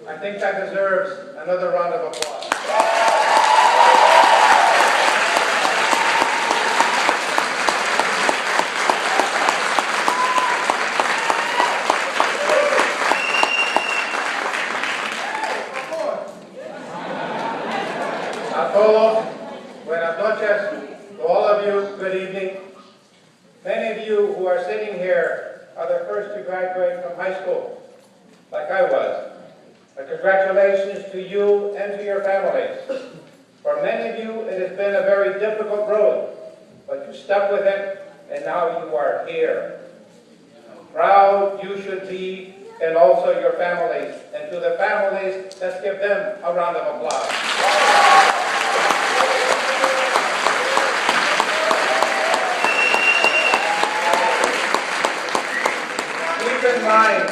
I think that deserves another round of applause. A todos, buenas noches. To all of you, good evening. Many of you who are sitting here are the first to graduate from high school, like I was. Congratulations to you and to your families. For many of you, it has been a very difficult road, but you stuck with it, and now you are here. Proud you should be, and also your families. And to the families, let's give them a round of applause. Keep in mind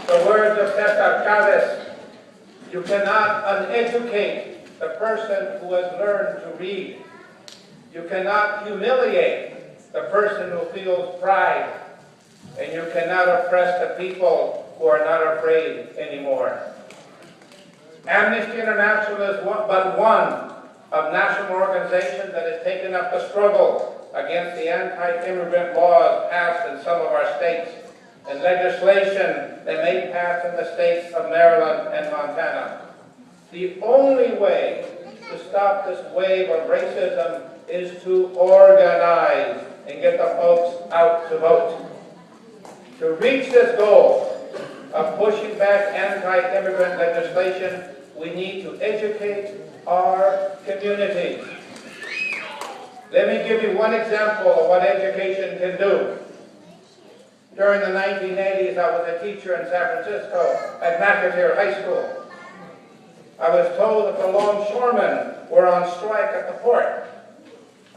the words of Cesar Chavez. You cannot uneducate the person who has learned to read. You cannot humiliate the person who feels pride. And you cannot oppress the people who are not afraid anymore. Amnesty International is but one of national organizations that has taken up the struggle against the anti-immigrant laws passed in some of our states, and legislation that may pass in the states of Maryland and Montana. The only way to stop this wave of racism is to organize and get the folks out to vote. To reach this goal of pushing back anti-immigrant legislation, we need to educate our communities. Let me give you one example of what education can do. During the 1980s, I was a teacher in San Francisco at McAteer High School. I was told that the longshoremen were on strike at the port.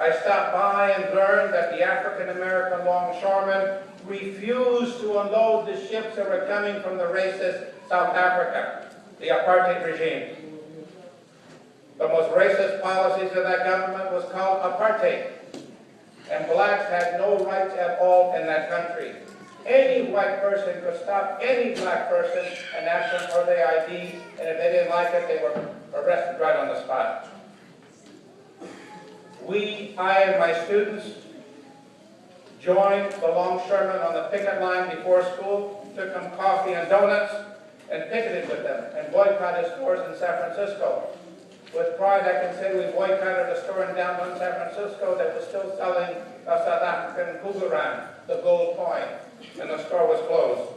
I stopped by and learned that the African-American longshoremen refused to unload the ships that were coming from the racist South Africa, the apartheid regime. The most racist policies of that government was called apartheid, and blacks had no rights at all in that country. Any white person could stop any black person and ask them for their ID, and if they didn't like it, they were arrested right on the spot. I and my students joined the longshoremen on the picket line before school, took them coffee and donuts, and picketed with them, and boycotted stores in San Francisco. With pride, I can say we boycotted a store in downtown San Francisco that was still selling a South African kuguran, the gold coin, and the store was closed.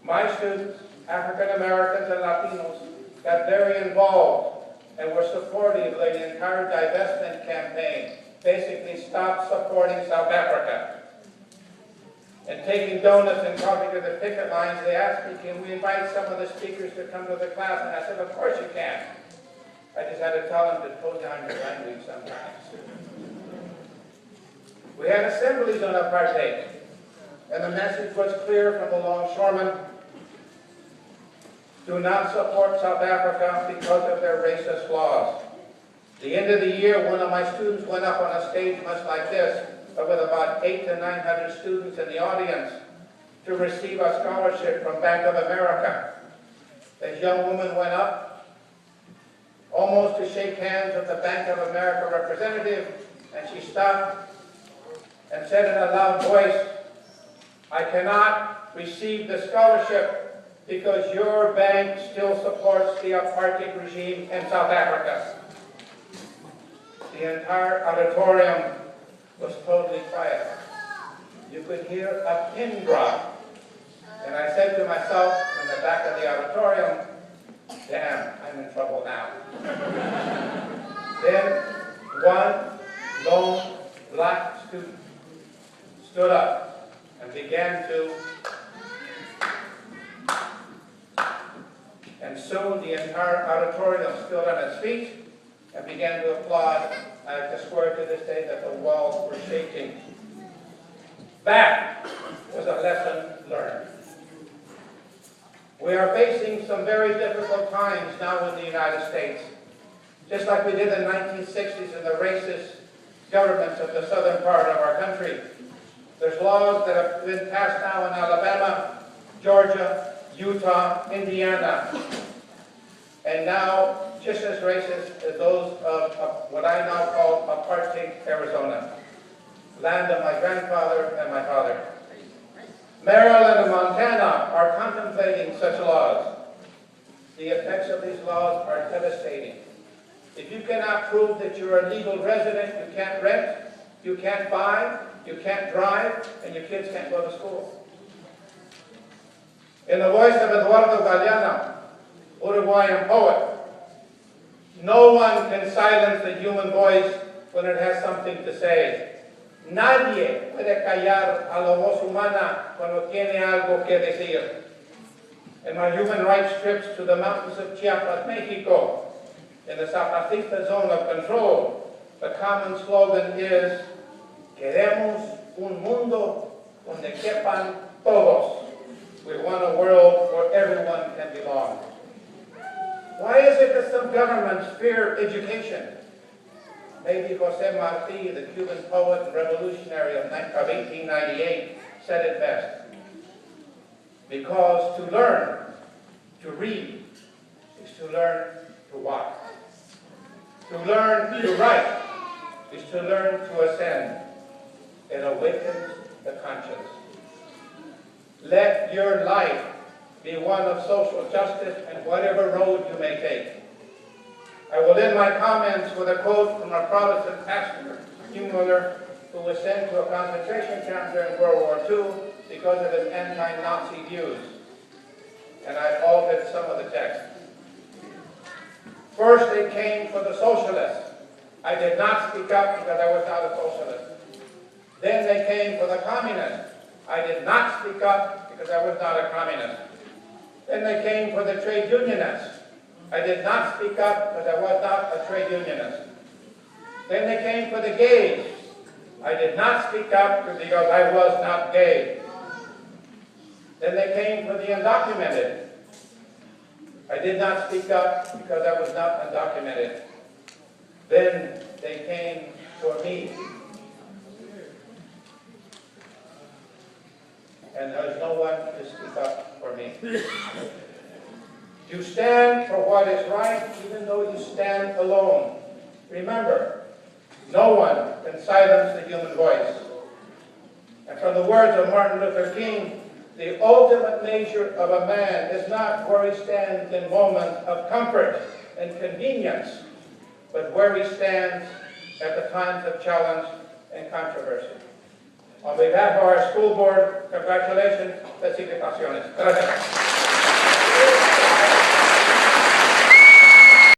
My students, African Americans and Latinos, got very involved and were supportive of the entire divestment campaign, basically stop supporting South Africa. And taking donuts and coffee to the picket lines, they asked me, can we invite some of the speakers to come to the class? And I said, of course you can. I just had to tell them to tone down your language sometimes. We had assemblies on apartheid, and the message was clear from the longshoremen: do not support South Africa because of their racist laws. At the end of the year, one of my students went up on a stage much like this, but with about 800 to 900 students in the audience, to receive a scholarship from Bank of America. This young woman went up, almost to shake hands with the Bank of America representative, and she stopped and said in a loud voice, I cannot receive the scholarship because your bank still supports the apartheid regime in South Africa. The entire auditorium was totally quiet. You could hear a pin drop. And I said to myself in the back of the auditorium, damn, I'm in trouble now. Then one lone black student stood up and began to, and soon the entire auditorium stood on its feet and began to applaud. I have to swear to this day that the walls were shaking. That was a lesson learned. We are facing some very difficult times now in the United States, just like we did in the 1960s in the racist governments of the southern part of our country. There's laws that have been passed now in Alabama, Georgia, Utah, Indiana, and now just as racist as those of what I now call apartheid Arizona, land of my grandfather and my father. Maryland and Montana are contemplating such laws. The effects of these laws are devastating. If you cannot prove that you're a legal resident, you can't rent, you can't buy, you can't drive, and your kids can't go to school. In the voice of Eduardo Galeano, Uruguayan poet, no one can silence the human voice when it has something to say. Nadie puede callar a la voz humana cuando tiene algo que decir. In my human rights trips to the mountains of Chiapas, Mexico, in the Zapatista zone of control, the common slogan is, queremos un mundo donde quepan todos. We want a world where everyone can belong. Why is it that some governments fear education? Maybe José Martí, the Cuban poet and revolutionary of 1898, said it best. Because to learn, to read, is to learn to walk. To learn to write is to learn to ascend. It awakens the conscience. Let your life be one of social justice and whatever road you may take. I will end my comments with a quote from a Protestant pastor, Müller, who was sent to a concentration camp during World War II because of his anti-Nazi views. And I altered some of the text. First they came for the socialists. I did not speak up because I was not a socialist. Then they came for the communists. I did not speak up because I was not a communist. Then they came for the trade unionists. I did not speak up because I was not a trade unionist. Then they came for the gays. I did not speak up because I was not gay. Then they came for the undocumented. I did not speak up because I was not undocumented. Then they came for me. And there's no one to speak up for me. You stand for what is right even though you stand alone. Remember, no one can silence the human voice. And from the words of Martin Luther King, the ultimate measure of a man is not where he stands in moments of comfort and convenience, but where he stands at the times of challenge and controversy. On behalf of our school board, congratulations, felicitaciones. Gracias.